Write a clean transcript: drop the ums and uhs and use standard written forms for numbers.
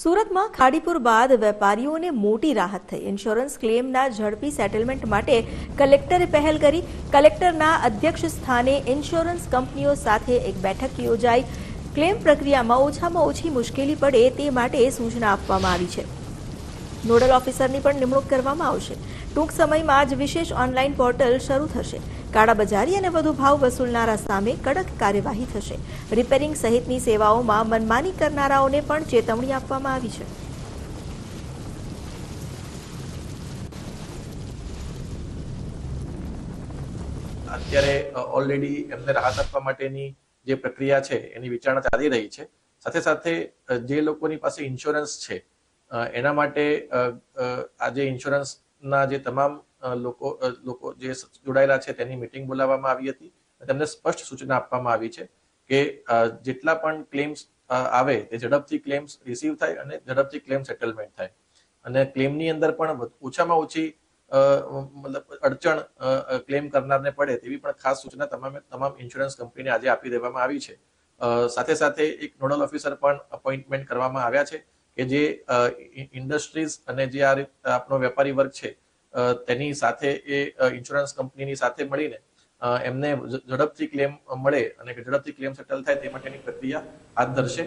સુરતમાં ખાડીપુર બાદ વેપારીઓને મોટી રાહત થઈ। ઇન્સ્યોરન્સ ક્લેમના ઝડપી સેટલમેન્ટ માટે કલેક્ટરે પહેલ કરી। કલેક્ટરના અધ્યક્ષ સ્થાને ઇન્સ્યોરન્સ કંપનીઓ સાથે એક બેઠક યોજાઈ। ક્લેમ પ્રક્રિયામાં ઓછામાં ઓછી મુશ્કેલી પડે તે માટે સૂચના આપવામાં આવી છે। નોડલ ઓફિસરની પણ નિમણૂક કરવામાં આવશે। ટૂંક સમયમાં જ વિશેષ ઓનલાઈન પોર્ટલ શરૂ થશે। કાળાબજારી અને વધુ ભાવ વસૂલનારા સામે કડક કાર્યવાહી થશે। રિપેરિંગ સહિતની સેવાઓમાં મનમાની કરનારાઓને પણ ચેતવણી આપવામાં આવી છે। અત્યારે ઓલરેડી એમને રાહત આપવા માટેની જે પ્રક્રિયા છે એની વિચારણા ચાલી રહી છે। સાથે સાથે જે લોકોની પાસે ઇન્સ્યોરન્સ છે એના માટે આજે ઇન્સ્યોરન્સના જે તમામ લોકો જે જોડાયેલા છે તેની મીટિંગ બોલાવવામાં આવી હતી। તેમને સ્પષ્ટ સૂચના આપવામાં આવી છે કે જેટલા પણ ક્લેમ્સ આવે તે ઝડપથી ક્લેમ્સ રિસીવ થાય અને ઝડપથી ક્લેમ સેટલમેન્ટ થાય અને ક્લેમની અંદર પણ ઓછામાં ઓછી મતલબ અડચણ ક્લેમ કરનારને પડે તેવી પણ ખાસ સૂચના તમામ ઇન્સ્યોરન્સ કંપનીને આજે આપી દેવામાં આવી છે। સાથે સાથે એક નોડલ ઓફિસર પણ અપોઇન્ટમેન્ટ કરવામાં આવ્યા છે કે જે ઇન્ડસ્ટ્રીઝ અને જે આ આપણો વેપારી વર્ગ છે તેની સાથે એ ઇન્સ્યોરન્સ કંપનીની સાથે મળીને એમને ઝડપથી ક્લેમ મળે અને ઝડપથી ક્લેમ સેટલ થાય તે માટેની પ્રક્રિયા હાથ ધરશે।